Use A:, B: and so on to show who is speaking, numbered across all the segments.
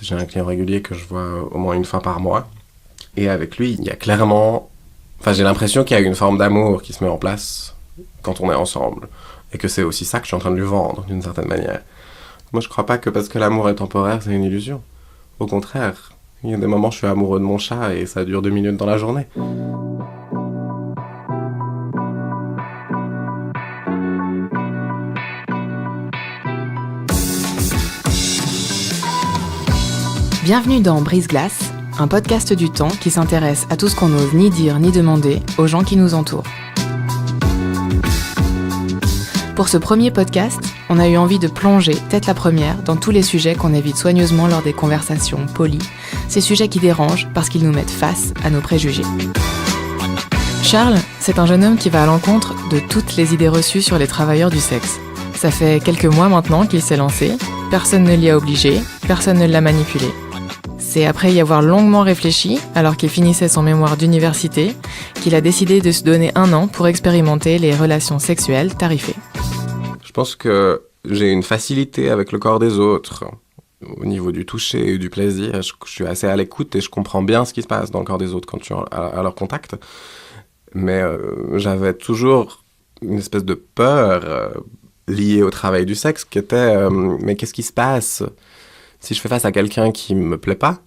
A: J'ai un client régulier que je vois au moins une fois par mois. Et avec lui, il y a clairement... Enfin, j'ai l'impression qu'il y a une forme d'amour qui se met en place quand on est ensemble. Et que c'est aussi ça que je suis en train de lui vendre, d'une certaine manière. Moi, je crois pas que parce que l'amour est temporaire, c'est une illusion. Au contraire, il y a des moments où je suis amoureux de mon chat et ça dure 2 minutes dans la journée.
B: Bienvenue dans Brise-Glace, un podcast du temps qui s'intéresse à tout ce qu'on n'ose ni dire ni demander aux gens qui nous entourent. Pour ce premier podcast, on a eu envie de plonger, tête la première, dans tous les sujets qu'on évite soigneusement lors des conversations polies, ces sujets qui dérangent parce qu'ils nous mettent face à nos préjugés. Charles, c'est un jeune homme qui va à l'encontre de toutes les idées reçues sur les travailleurs du sexe. Ça fait quelques mois maintenant qu'il s'est lancé, personne ne l'y a obligé, personne ne l'a manipulé. C'est après y avoir longuement réfléchi, alors qu'il finissait son mémoire d'université, qu'il a décidé de se donner 1 an pour expérimenter les relations sexuelles tarifées.
A: Je pense que j'ai une facilité avec le corps des autres. Au niveau du toucher et du plaisir, je suis assez à l'écoute et je comprends bien ce qui se passe dans le corps des autres quand je suis à leur contact. Mais j'avais toujours une espèce de peur liée au travail du sexe qui était mais qu'est-ce qui se passe si je fais face à quelqu'un qui me plaît pas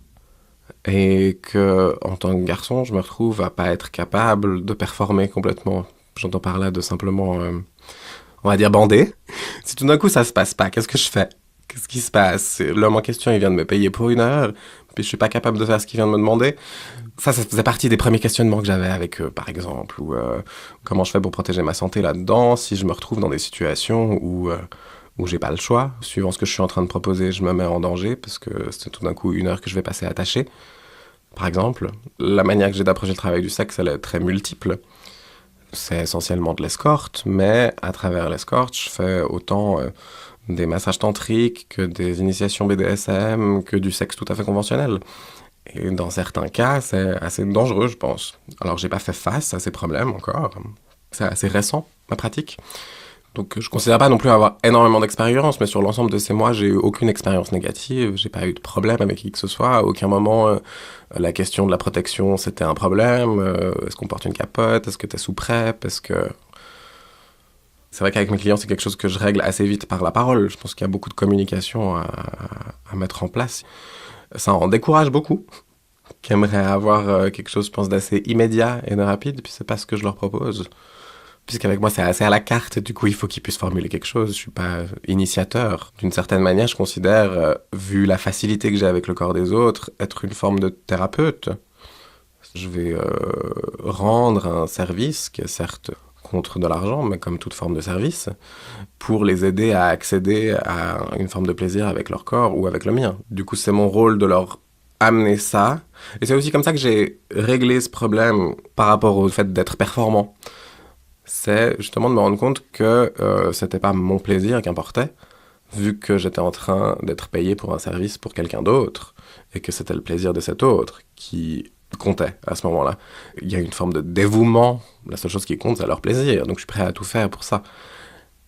A: et que, en tant que garçon, je me retrouve à pas être capable de performer complètement. J'entends par là de simplement, on va dire, bander. Si tout d'un coup ça se passe pas, qu'est-ce que je fais ? Qu'est-ce qui se passe ? L'homme en question, il vient de me payer pour 1 heure, puis je suis pas capable de faire ce qu'il vient de me demander. Ça faisait partie des premiers questionnements que j'avais avec eux, par exemple, ou comment je fais pour protéger ma santé là-dedans, si je me retrouve dans des situations où j'ai pas le choix. Suivant ce que je suis en train de proposer, je me mets en danger, parce que c'est tout d'un coup 1 heure que je vais passer attaché. Par exemple, la manière que j'ai d'approcher le travail du sexe, elle est très multiple. C'est essentiellement de l'escorte, mais à travers l'escorte, je fais autant des massages tantriques que des initiations BDSM, que du sexe tout à fait conventionnel. Et dans certains cas, c'est assez dangereux, je pense. Alors, j'ai pas fait face à ces problèmes encore. C'est assez récent, ma pratique. Donc, je considère pas non plus avoir énormément d'expérience, mais sur l'ensemble de ces mois, j'ai eu aucune expérience négative. J'ai pas eu de problème avec qui que ce soit. À aucun moment, la question de la protection, c'était un problème. Est-ce qu'on porte une capote ? Est-ce que t'es sous PrEP ? Est-ce que... C'est vrai qu'avec mes clients, c'est quelque chose que je règle assez vite par la parole. Je pense qu'il y a beaucoup de communication à mettre en place. Ça en décourage beaucoup, qui aimeraient avoir quelque chose, je pense, d'assez immédiat et de rapide, puis c'est pas ce que je leur propose. Puisqu'avec moi, c'est assez à la carte, du coup, il faut qu'ils puissent formuler quelque chose. Je suis pas initiateur. D'une certaine manière, je considère, vu la facilité que j'ai avec le corps des autres, être une forme de thérapeute. Je vais rendre un service qui est certes contre de l'argent, mais comme toute forme de service, pour les aider à accéder à une forme de plaisir avec leur corps ou avec le mien. Du coup, c'est mon rôle de leur amener ça. Et c'est aussi comme ça que j'ai réglé ce problème par rapport au fait d'être performant. C'est justement de me rendre compte que c'était pas mon plaisir qui importait, vu que j'étais en train d'être payé pour un service pour quelqu'un d'autre, et que c'était le plaisir de cet autre qui comptait à ce moment-là. Il y a une forme de dévouement, la seule chose qui compte, c'est leur plaisir, donc je suis prêt à tout faire pour ça.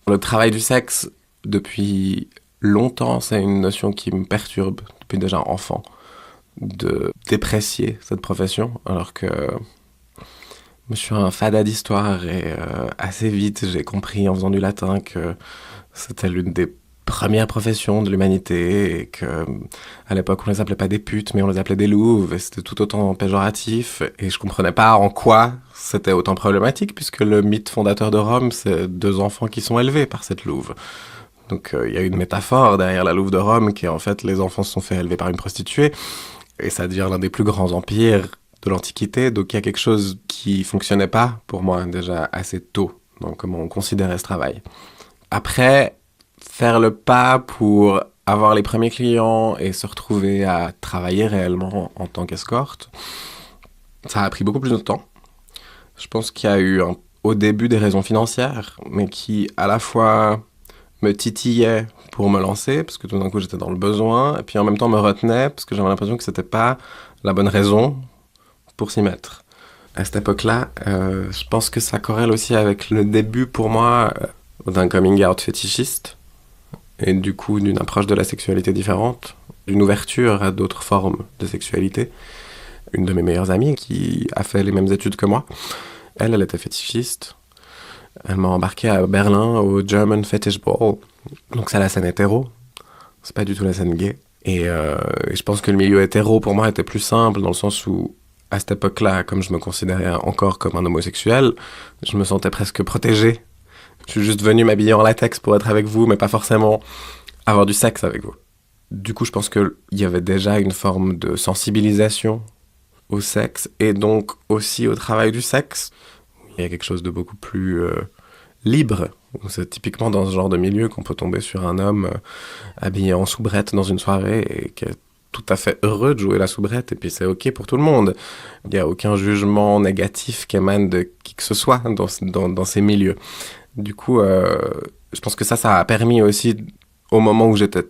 A: Le travail du sexe, depuis longtemps, c'est une notion qui me perturbe, depuis déjà enfant, de déprécier cette profession, alors que je suis un fada d'histoire et assez vite j'ai compris en faisant du latin que c'était l'une des premières professions de l'humanité et que à l'époque on les appelait pas des putes mais on les appelait des louves et c'était tout autant péjoratif et je comprenais pas en quoi c'était autant problématique puisque le mythe fondateur de Rome c'est 2 enfants qui sont élevés par cette louve. Donc il y a une métaphore derrière la louve de Rome qui est en fait les enfants se sont fait élever par une prostituée et ça devient l'un des plus grands empires de l'Antiquité, donc il y a quelque chose qui fonctionnait pas pour moi déjà assez tôt dans comment on considérait ce travail. Après, faire le pas pour avoir les premiers clients et se retrouver à travailler réellement en tant qu'escorte, ça a pris beaucoup plus de temps. Je pense qu'il y a eu au début des raisons financières, mais qui à la fois me titillaient pour me lancer, parce que tout d'un coup j'étais dans le besoin, et puis en même temps me retenaient, parce que j'avais l'impression que c'était pas la bonne raison pour s'y mettre. À cette époque-là, je pense que ça corrèle aussi avec le début pour moi d'un coming out fétichiste et du coup d'une approche de la sexualité différente une ouverture à d'autres formes de sexualité. Une de mes meilleures amies qui a fait les mêmes études que moi, elle était fétichiste. Elle m'a embarqué à Berlin au German Fetish Ball. Donc c'est la scène hétéro, c'est pas du tout la scène gay. Et je pense que le milieu hétéro pour moi était plus simple dans le sens où à cette époque-là, comme je me considérais encore comme un homosexuel, je me sentais presque protégé. Je suis juste venu m'habiller en latex pour être avec vous, mais pas forcément avoir du sexe avec vous. Du coup, je pense qu'il y avait déjà une forme de sensibilisation au sexe et donc aussi au travail du sexe. Il y a quelque chose de beaucoup plus libre. C'est typiquement dans ce genre de milieu qu'on peut tomber sur un homme habillé en soubrette dans une soirée et qui est tout à fait heureux de jouer la soubrette et puis c'est ok pour tout le monde. Il n'y a aucun jugement négatif qui émane de qui que ce soit dans ces milieux. Du coup, je pense que ça a permis aussi, au moment où j'étais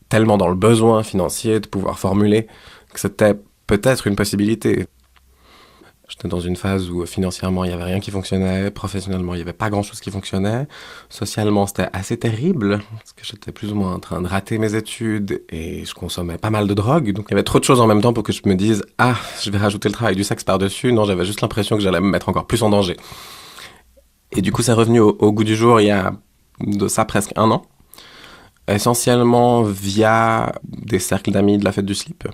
A: tellement dans le besoin financier de pouvoir formuler, que c'était peut-être une possibilité. J'étais dans une phase où financièrement il n'y avait rien qui fonctionnait, professionnellement il n'y avait pas grand-chose qui fonctionnait, socialement c'était assez terrible, parce que j'étais plus ou moins en train de rater mes études et je consommais pas mal de drogue, donc il y avait trop de choses en même temps pour que je me dise « Ah, je vais rajouter le travail du sexe par-dessus », non, j'avais juste l'impression que j'allais me mettre encore plus en danger. Et du coup c'est revenu au goût du jour il y a de ça presque 1 an, essentiellement via des cercles d'amis de la fête du slip,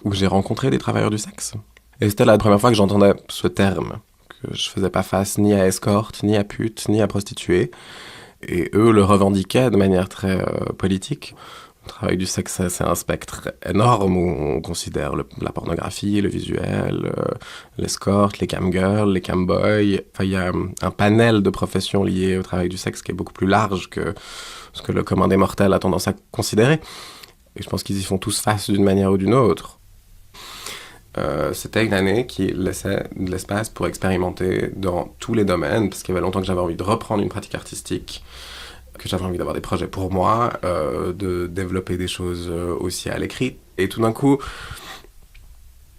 A: où j'ai rencontré des travailleurs du sexe. Et c'était la première fois que j'entendais ce terme, que je faisais pas face ni à escorte, ni à pute, ni à prostituée. Et eux le revendiquaient de manière très politique. Le travail du sexe, c'est un spectre énorme où on considère la pornographie, le visuel, l'escorte, les camgirls, les camboys. Enfin, il y a un panel de professions liées au travail du sexe qui est beaucoup plus large que ce que le commun des mortels a tendance à considérer. Et je pense qu'ils y font tous face d'une manière ou d'une autre. C'était une année qui laissait de l'espace pour expérimenter dans tous les domaines, parce qu'il y avait longtemps que j'avais envie de reprendre une pratique artistique, que j'avais envie d'avoir des projets pour moi, de développer des choses aussi à l'écrit. Et tout d'un coup,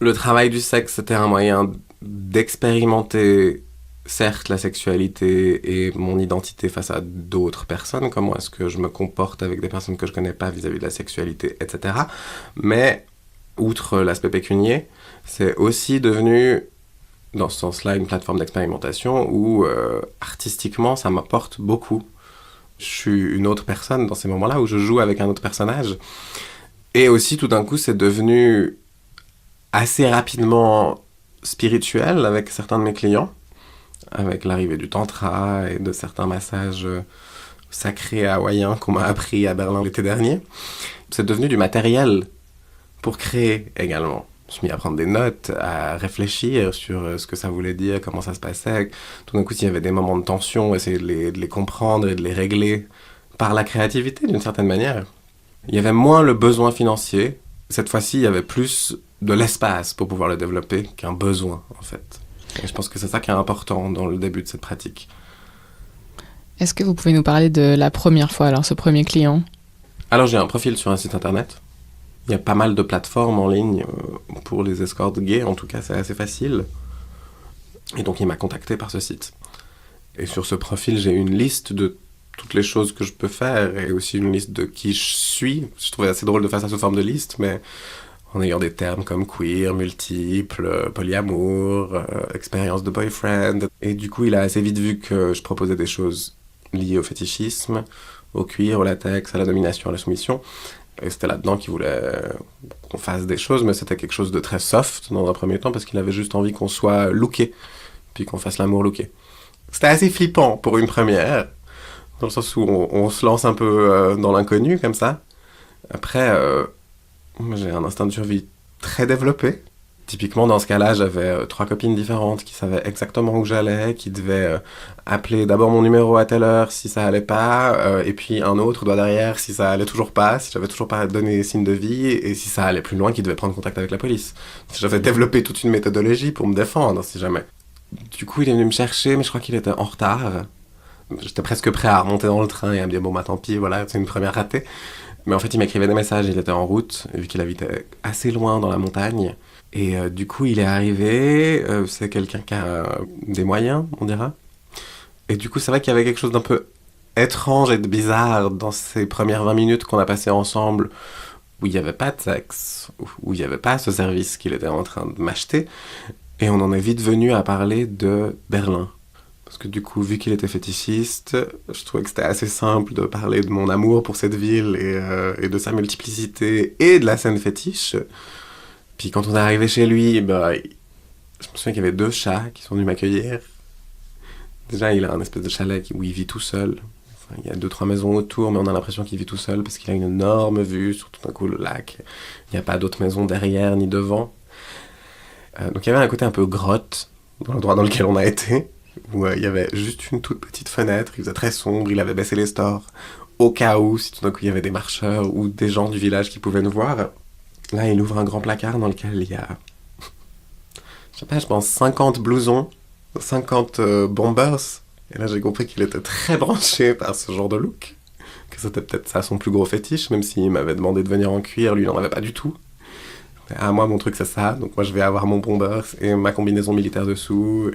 A: le travail du sexe, c'était un moyen d'expérimenter, certes, la sexualité et mon identité face à d'autres personnes, comment est-ce que je me comporte avec des personnes que je connais pas vis-à-vis de la sexualité, etc. Mais outre l'aspect pécunier, c'est aussi devenu, dans ce sens-là, une plateforme d'expérimentation où, artistiquement, ça m'apporte beaucoup. Je suis une autre personne dans ces moments-là où je joue avec un autre personnage. Et aussi, tout d'un coup, c'est devenu assez rapidement spirituel avec certains de mes clients, avec l'arrivée du tantra et de certains massages sacrés hawaïens qu'on m'a appris à Berlin l'été dernier. C'est devenu du matériel pour créer également. Je me suis mis à prendre des notes, à réfléchir sur ce que ça voulait dire, comment ça se passait. Tout d'un coup, s'il y avait des moments de tension, essayer de les comprendre et de les régler par la créativité, d'une certaine manière. Il y avait moins le besoin financier. Cette fois-ci, il y avait plus de l'espace pour pouvoir le développer qu'un besoin, en fait. Et je pense que c'est ça qui est important dans le début de cette pratique.
B: Est-ce que vous pouvez nous parler de la première fois, alors, ce premier client ?
A: Alors, j'ai un profil sur un site internet. Il y a pas mal de plateformes en ligne pour les escortes gays, en tout cas c'est assez facile. Et donc il m'a contacté par ce site. Et sur ce profil, j'ai une liste de toutes les choses que je peux faire et aussi une liste de qui je suis. Je trouvais assez drôle de faire ça sous forme de liste, mais en ayant des termes comme queer, multiple, polyamour, expérience de boyfriend. Et du coup, il a assez vite vu que je proposais des choses liées au fétichisme, au cuir, au latex, à la domination, à la soumission. Et c'était là-dedans qu'il voulait qu'on fasse des choses, mais c'était quelque chose de très soft dans un premier temps, parce qu'il avait juste envie qu'on soit looké, puis qu'on fasse l'amour looké. C'était assez flippant pour une première, dans le sens où on se lance un peu dans l'inconnu, comme ça. Après, j'ai un instinct de survie très développé. Typiquement, dans ce cas-là, j'avais 3 copines différentes qui savaient exactement où j'allais, qui devaient appeler d'abord mon numéro à telle heure si ça allait pas, et puis un autre doigt derrière si ça allait toujours pas, si j'avais toujours pas donné signe de vie, et si ça allait plus loin, qui devaient prendre contact avec la police. J'avais développé toute une méthodologie pour me défendre, si jamais. Du coup, il est venu me chercher, mais je crois qu'il était en retard. J'étais presque prêt à remonter dans le train et à me dire, bon, bah tant pis, voilà, c'est une première ratée. Mais en fait, il m'écrivait des messages, il était en route, vu qu'il habitait assez loin dans la montagne. Et du coup, il est arrivé, c'est quelqu'un qui a des moyens, on dira. Et du coup, c'est vrai qu'il y avait quelque chose d'un peu étrange et de bizarre dans ces premières 20 minutes qu'on a passées ensemble, où il n'y avait pas de sexe, où il n'y avait pas ce service qu'il était en train de m'acheter. Et on en est vite venu à parler de Berlin. Parce que du coup, vu qu'il était fétichiste, je trouvais que c'était assez simple de parler de mon amour pour cette ville et de sa multiplicité et de la scène fétiche. Puis quand on est arrivé chez lui, bah, je me souviens qu'il y avait 2 chats qui sont venus m'accueillir. Déjà, il a un espèce de chalet où il vit tout seul. Enfin, il y a 2-3 maisons autour, mais on a l'impression qu'il vit tout seul parce qu'il a une énorme vue sur tout d'un coup le lac. Il n'y a pas d'autres maisons derrière ni devant. Donc il y avait un côté un peu grotte dans l'endroit dans lequel on a été, où il y avait juste une toute petite fenêtre, il faisait très sombre, il avait baissé les stores, au cas où, si tout d'un coup il y avait des marcheurs ou des gens du village qui pouvaient nous voir. Là, il ouvre un grand placard dans lequel il y a, je sais pas, je pense 50 blousons, 50 bombers. Et là, j'ai compris qu'il était très branché par ce genre de look, que c'était peut-être ça son plus gros fétiche, même s'il m'avait demandé de venir en cuir, lui il n'en avait pas du tout. Ah, moi, mon truc, c'est ça. Donc, moi, je vais avoir mon bomber et ma combinaison militaire dessous.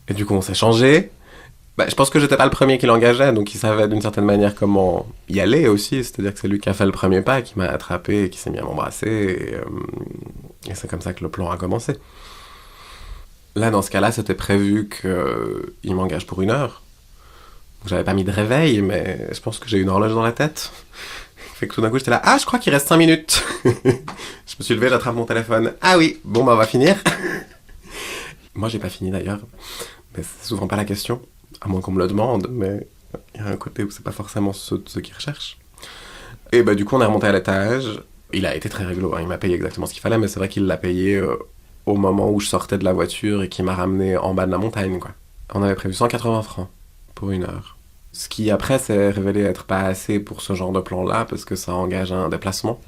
A: Et du coup, on s'est changé. Bah, je pense que j'étais pas le premier qui l'engageait, donc il savait d'une certaine manière comment y aller aussi. C'est-à-dire que c'est lui qui a fait le premier pas, qui m'a attrapé et qui s'est mis à m'embrasser. Et c'est comme ça que le plan a commencé. Là, dans ce cas-là, c'était prévu qu'il m'engage pour 1 heure. Donc, j'avais pas mis de réveil, mais je pense que j'ai une horloge dans la tête. Fait que tout d'un coup, j'étais là, ah, je crois qu'il reste 5 minutes. Je me suis levé, j'attrape mon téléphone. Ah oui, bon, bah, on va finir. Moi, j'ai pas fini d'ailleurs. Mais c'est souvent pas la question, à moins qu'on me le demande, mais il y a un côté où c'est pas forcément ceux qui recherchent. Et bah, du coup, on est remonté à l'étage. Il a été très réglo, hein. Il m'a payé exactement ce qu'il fallait, mais c'est vrai qu'il l'a payé au moment où je sortais de la voiture et qu'il m'a ramené en bas de la montagne, quoi. On avait prévu 180 francs pour 1 heure. Ce qui après s'est révélé être pas assez pour ce genre de plan-là, parce que ça engage un déplacement.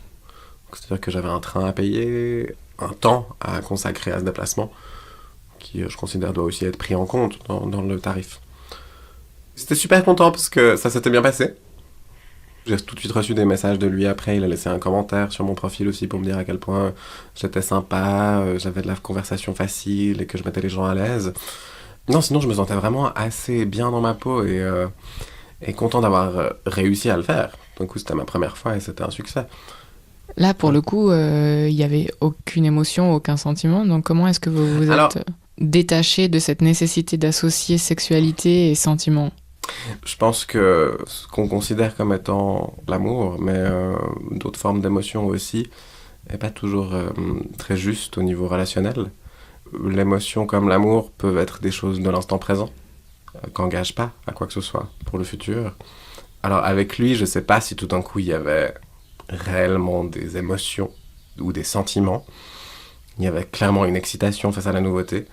A: C'est-à-dire que j'avais un train à payer, un temps à consacrer à ce déplacement, qui je considère doit aussi être pris en compte dans le tarif. J'étais super content parce que ça s'était bien passé. J'ai tout de suite reçu des messages de lui après, il a laissé un commentaire sur mon profil aussi pour me dire à quel point j'étais sympa, j'avais de la conversation facile et que je mettais les gens à l'aise. Non, sinon je me sentais vraiment assez bien dans ma peau et content d'avoir réussi à le faire. Donc c'était ma première fois et c'était un succès.
B: Là, pour le coup, il n'y avait aucune émotion, aucun sentiment. Donc comment est-ce que vous vous êtes détaché de cette nécessité d'associer sexualité et sentiment ?
A: Je pense que ce qu'on considère comme étant l'amour, mais d'autres formes d'émotion aussi, n'est pas toujours très juste au niveau relationnel. L'émotion comme l'amour peuvent être des choses de l'instant présent, qu'engagent pas à quoi que ce soit pour le futur. Alors avec lui, je sais pas si tout d'un coup il y avait réellement des émotions ou des sentiments. Il y avait clairement une excitation face à la nouveauté.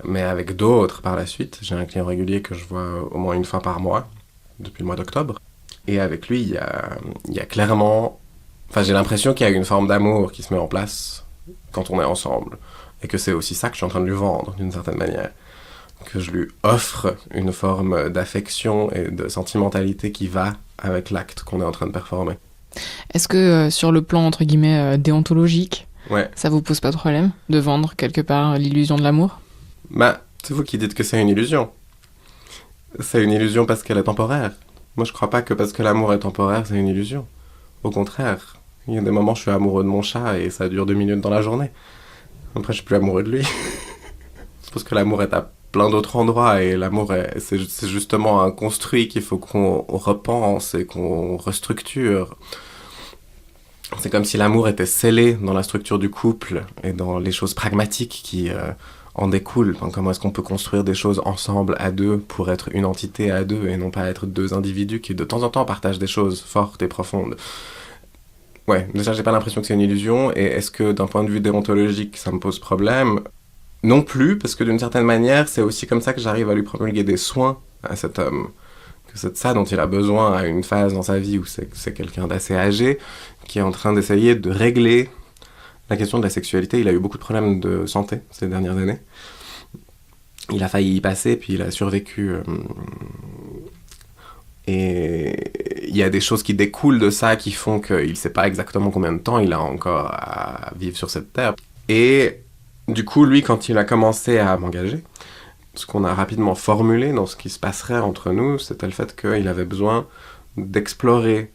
A: Mais avec d'autres par la suite, j'ai un client régulier que je vois au moins 1 fois par mois, depuis le mois d'octobre. Et avec lui, il y a clairement... Enfin, j'ai l'impression qu'il y a une forme d'amour qui se met en place quand on est ensemble. Et que c'est aussi ça que je suis en train de lui vendre, d'une certaine manière. Que je lui offre une forme d'affection et de sentimentalité qui va avec l'acte qu'on est en train de performer.
B: Est-ce que sur le plan, entre guillemets, déontologique, ça vous pose pas de problème de vendre quelque part l'illusion de l'amour ?
A: Bah, c'est vous qui dites que c'est une illusion. C'est une illusion parce qu'elle est temporaire. Moi, je crois pas que parce que l'amour est temporaire, c'est une illusion. Au contraire, il y a des moments où je suis amoureux de mon chat et ça dure 2 minutes dans la journée. Après, je suis plus amoureux de lui. C'est parce que l'amour est à plein d'autres endroits et l'amour, c'est justement un construit qu'il faut qu'on repense et qu'on restructure. C'est comme si l'amour était scellé dans la structure du couple et dans les choses pragmatiques qui en découlent. Donc, comment est-ce qu'on peut construire des choses ensemble à 2 pour être une entité à 2 et non pas être 2 individus qui de temps en temps partagent des choses fortes et profondes. Ouais, déjà j'ai pas l'impression que c'est une illusion, et est-ce que d'un point de vue déontologique ça me pose problème ? Non plus, parce que d'une certaine manière c'est aussi comme ça que j'arrive à lui promulguer des soins à cet homme, que c'est de ça dont il a besoin à une phase dans sa vie où c'est quelqu'un d'assez âgé qui est en train d'essayer de régler la question de la sexualité. Il a eu beaucoup de problèmes de santé ces dernières années, il a failli y passer puis il a survécu. Et il y a des choses qui découlent de ça qui font qu'il ne sait pas exactement combien de temps il a encore à vivre sur cette terre. Et du coup, lui, quand il a commencé à m'engager, ce qu'on a rapidement formulé dans ce qui se passerait entre nous, c'était le fait qu'il avait besoin d'explorer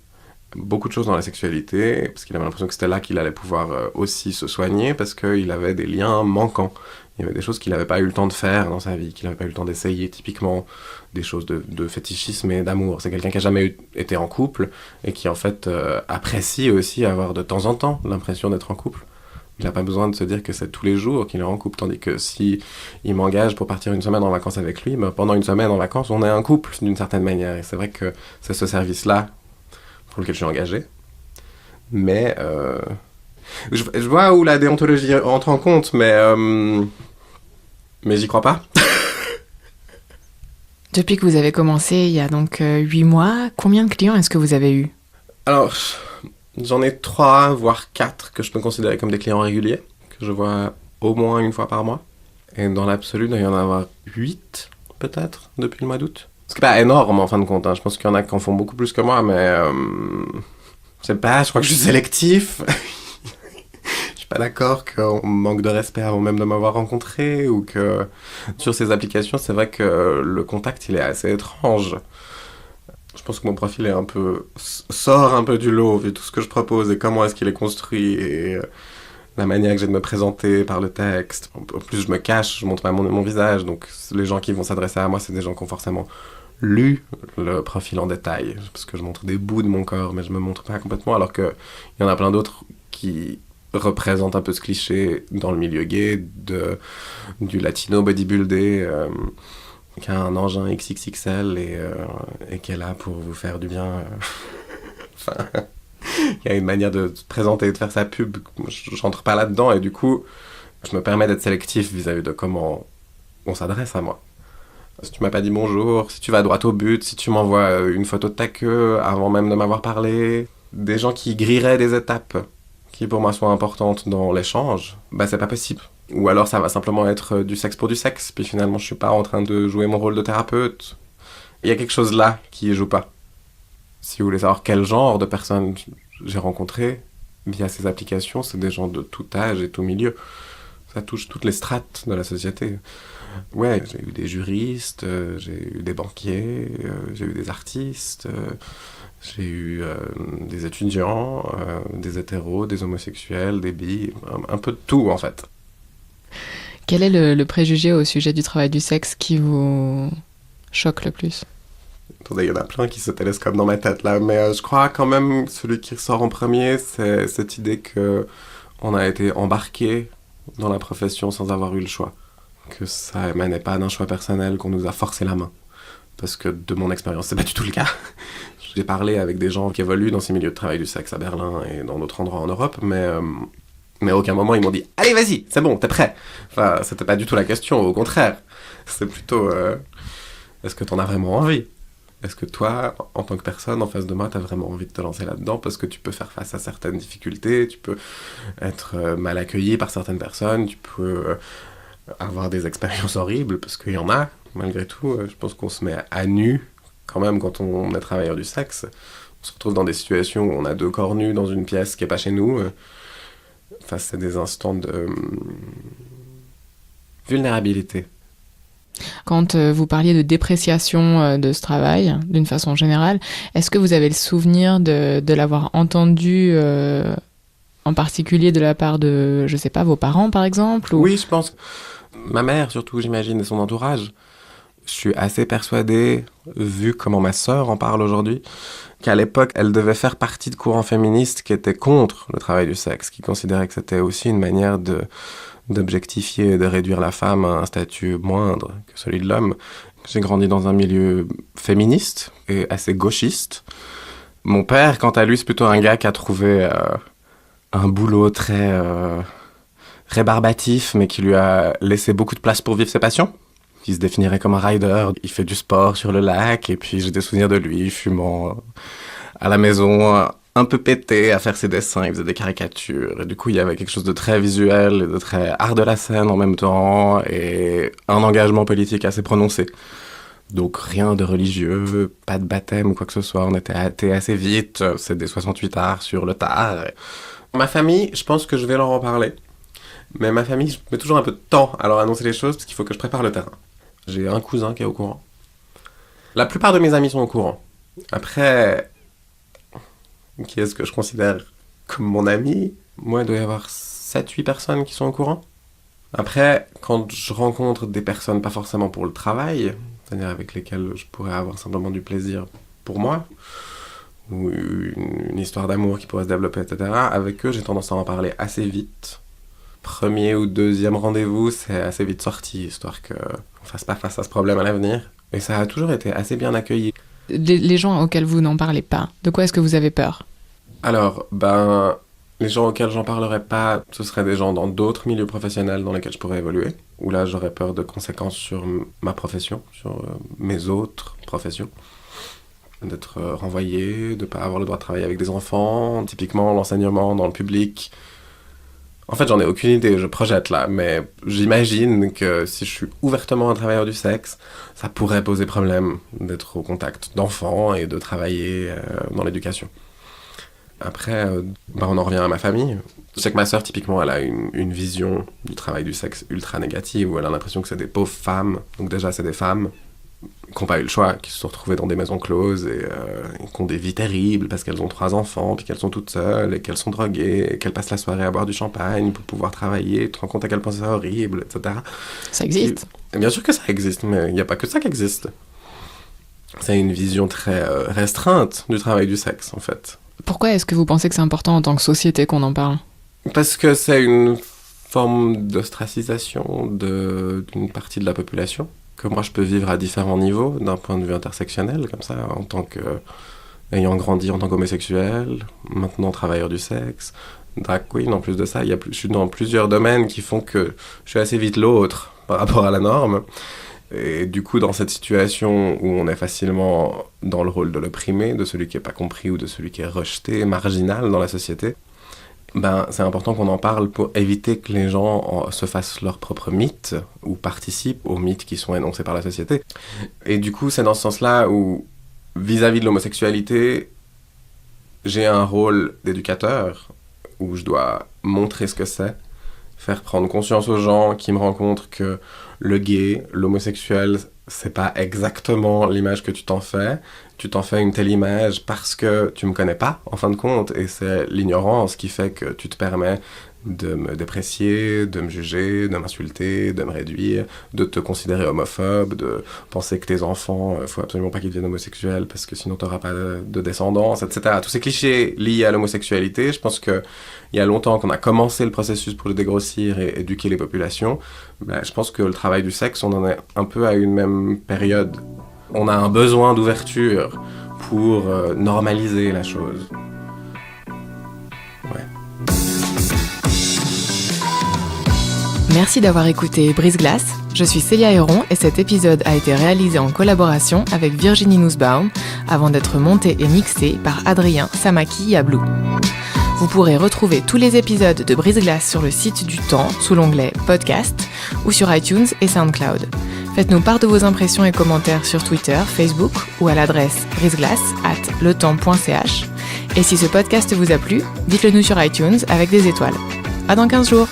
A: beaucoup de choses dans la sexualité, parce qu'il avait l'impression que c'était là qu'il allait pouvoir aussi se soigner, parce qu'il avait des liens manquants. Il y avait des choses qu'il n'avait pas eu le temps de faire dans sa vie, qu'il n'avait pas eu le temps d'essayer, typiquement des choses de fétichisme et d'amour. C'est quelqu'un qui n'a jamais été en couple, et qui en fait apprécie aussi avoir de temps en temps l'impression d'être en couple. Il n'a pas besoin de se dire que c'est tous les jours qu'il est en couple, tandis que si il m'engage pour partir une semaine en vacances avec lui, ben pendant une semaine en vacances, on est un couple d'une certaine manière. Et c'est vrai que c'est ce service-là pour lequel je suis engagé. Mais je vois où la déontologie entre en compte, mais j'y crois pas.
B: Depuis que vous avez commencé, il y a donc 8 mois, combien de clients est-ce que vous avez eu ?
A: Alors, j'en ai 3, voire 4 que je peux considérer comme des clients réguliers, que je vois au moins une fois par mois. Et dans l'absolu, il doit y en avoir 8, peut-être, depuis le mois d'août. Ce qui n'est pas énorme, en fin de compte. Hein. Je pense qu'il y en a qui en font beaucoup plus que moi, mais je sais pas, je crois que je suis sélectif. Je suis pas d'accord qu'on manque de respect avant même de m'avoir rencontré, ou que sur ces applications, c'est vrai que le contact, il est assez étrange. Je pense que mon profil sort un peu du lot, vu tout ce que je propose et comment est-ce qu'il est construit, et la manière que j'ai de me présenter par le texte. En plus, je me cache, je montre pas mon visage, donc les gens qui vont s'adresser à moi, c'est des gens qui ont forcément lu le profil en détail, parce que je montre des bouts de mon corps, mais je me montre pas complètement, alors qu'il y en a plein d'autres qui représentent un peu ce cliché dans le milieu gay du latino bodybuildé, qui a un engin XXXL et qui est là pour vous faire du bien. Enfin, il y a une manière de se présenter et de faire sa pub. Je rentre pas là-dedans, et du coup, je me permets d'être sélectif vis-à-vis de comment on s'adresse à moi. Si tu m'as pas dit bonjour, si tu vas droit au but, si tu m'envoies une photo de ta queue avant même de m'avoir parlé, des gens qui grilleraient des étapes qui pour moi sont importantes dans l'échange, bah c'est pas possible. Ou alors ça va simplement être du sexe pour du sexe, puis finalement je suis pas en train de jouer mon rôle de thérapeute. Il y a quelque chose là qui joue pas. Si vous voulez savoir quel genre de personnes j'ai rencontré via ces applications, c'est des gens de tout âge et tout milieu. Ça touche toutes les strates de la société. Ouais, j'ai eu des juristes, j'ai eu des banquiers, j'ai eu des artistes, j'ai eu des étudiants, des hétéros, des homosexuels, des bi, un peu de tout en fait.
B: Quel est le préjugé au sujet du travail du sexe qui vous choque le plus ?
A: Attendez, il y en a plein qui se télescopent dans ma tête là, mais je crois quand même celui qui ressort en premier, c'est cette idée qu'on a été embarqué dans la profession sans avoir eu le choix. Que ça émanait pas d'un choix personnel, qu'on nous a forcé la main. Parce que de mon expérience, c'est pas du tout le cas. J'ai parlé avec des gens qui évoluent dans ces milieux de travail du sexe à Berlin et dans d'autres endroits en Europe, mais à aucun moment ils m'ont dit « Allez, vas-y, c'est bon, t'es prêt !» Enfin, c'était pas du tout la question, au contraire. C'est plutôt est-ce que t'en as vraiment envie ? Est-ce que toi, en tant que personne, en face de moi, t'as vraiment envie de te lancer là-dedans ? Parce que tu peux faire face à certaines difficultés, tu peux être mal accueilli par certaines personnes, tu peux avoir des expériences horribles, parce qu'il y en a, malgré tout. Je pense qu'on se met à nu, quand même, quand on est travailleur du sexe. On se retrouve dans des situations où on a 2 corps nus dans une pièce qui n'est pas chez nous. Face à des instants de vulnérabilité.
B: Quand vous parliez de dépréciation de ce travail, d'une façon générale, est-ce que vous avez le souvenir de l'avoir entendu en particulier de la part de, je sais pas, vos parents par exemple ou...
A: Oui, je pense. Ma mère surtout, j'imagine, et son entourage. Je suis assez persuadé, vu comment ma sœur en parle aujourd'hui, qu'à l'époque, elle devait faire partie de courants féministes qui étaient contre le travail du sexe, qui considéraient que c'était aussi une manière d'objectifier et de réduire la femme à un statut moindre que celui de l'homme. J'ai grandi dans un milieu féministe et assez gauchiste. Mon père, quant à lui, c'est plutôt un gars qui a trouvé un boulot très rébarbatif, mais qui lui a laissé beaucoup de place pour vivre ses passions. Il se définirait comme un rider, il fait du sport sur le lac, et puis j'ai des souvenirs de lui fumant à la maison, un peu pété, à faire ses dessins, il faisait des caricatures, et du coup il y avait quelque chose de très visuel, et de très art de la scène en même temps, et un engagement politique assez prononcé. Donc rien de religieux, pas de baptême ou quoi que ce soit, on était athées assez vite, c'est des 68 arts sur le tard. Ma famille, je pense que je vais leur en parler. Mais ma famille, je mets toujours un peu de temps à leur annoncer les choses, parce qu'il faut que je prépare le terrain. J'ai un cousin qui est au courant. La plupart de mes amis sont au courant. Après, qui est ce que je considère comme mon ami, moi, il doit y avoir 7-8 personnes qui sont au courant. Après, quand je rencontre des personnes, pas forcément pour le travail, c'est-à-dire avec lesquelles je pourrais avoir simplement du plaisir pour moi, ou une histoire d'amour qui pourrait se développer, etc., avec eux, j'ai tendance à en parler assez vite. Premier ou deuxième rendez-vous, c'est assez vite sorti, histoire qu'on ne fasse pas face à ce problème à l'avenir. Et ça a toujours été assez bien accueilli.
B: Les gens auxquels vous n'en parlez pas, de quoi est-ce que vous avez peur ?
A: Alors, les gens auxquels j'en parlerai pas, ce seraient des gens dans d'autres milieux professionnels dans lesquels je pourrais évoluer, où là j'aurais peur de conséquences sur ma profession, sur mes autres professions. D'être renvoyé, de ne pas avoir le droit de travailler avec des enfants, typiquement l'enseignement dans le public. En fait, j'en ai aucune idée, je projette là, mais j'imagine que si je suis ouvertement un travailleur du sexe, ça pourrait poser problème d'être au contact d'enfants et de travailler dans l'éducation. Après, on en revient à ma famille. Je sais que ma sœur, typiquement, elle a une vision du travail du sexe ultra négative, où elle a l'impression que c'est des pauvres femmes. Donc déjà, c'est des femmes qui n'ont pas eu le choix, qui se sont retrouvées dans des maisons closes et qui ont des vies terribles parce qu'elles ont 3 enfants, puis qu'elles sont toutes seules, et qu'elles sont droguées, et qu'elles passent la soirée à boire du champagne pour pouvoir travailler. Tu te rends compte à quel point c'est horrible, etc.
B: Ça existe ?
A: Et bien sûr que ça existe, mais il n'y a pas que ça qui existe. C'est une vision très restreinte du travail du sexe, en fait.
B: Pourquoi est-ce que vous pensez que c'est important en tant que société qu'on en parle ?
A: Parce que c'est une forme d'ostracisation d'une partie de la population, que moi je peux vivre à différents niveaux, d'un point de vue intersectionnel, comme ça, en tant ayant grandi en tant qu'homosexuel, maintenant travailleur du sexe, drag queen, en plus de ça, je suis dans plusieurs domaines qui font que je suis assez vite l'autre par rapport à la norme. Et du coup, dans cette situation où on est facilement dans le rôle de l'opprimé, de celui qui n'est pas compris ou de celui qui est rejeté, marginal dans la société, c'est important qu'on en parle pour éviter que les gens se fassent leur propre mythe ou participent aux mythes qui sont énoncés par la société. Et du coup, c'est dans ce sens-là où, vis-à-vis de l'homosexualité, j'ai un rôle d'éducateur où je dois montrer ce que c'est, faire prendre conscience aux gens qui me rencontrent que le gay, l'homosexuel, c'est pas exactement l'image que tu t'en fais. Tu t'en fais une telle image parce que tu me connais pas, en fin de compte, et c'est l'ignorance qui fait que tu te permets de me déprécier, de me juger, de m'insulter, de me réduire, de te considérer homophobe, de penser que tes enfants, faut absolument pas qu'ils deviennent homosexuels parce que sinon t'auras pas de descendance, etc. Tous ces clichés liés à l'homosexualité, je pense qu'il y a longtemps qu'on a commencé le processus pour le dégrossir et éduquer les populations. Je pense que le travail du sexe, on en est un peu à une même période. On a un besoin d'ouverture pour normaliser la chose. Ouais.
B: Merci d'avoir écouté Brise-Glace. Je suis Célia Héron et cet épisode a été réalisé en collaboration avec Virginie Nussbaum avant d'être monté et mixé par Adrien Samaki-Yablou. Vous pourrez retrouver tous les épisodes de Brise-Glace sur le site du Temps sous l'onglet Podcast ou sur iTunes et SoundCloud. Faites-nous part de vos impressions et commentaires sur Twitter, Facebook ou à l'adresse briseglace@letemps.ch. Et si ce podcast vous a plu, dites-le nous sur iTunes avec des étoiles. À dans 15 jours!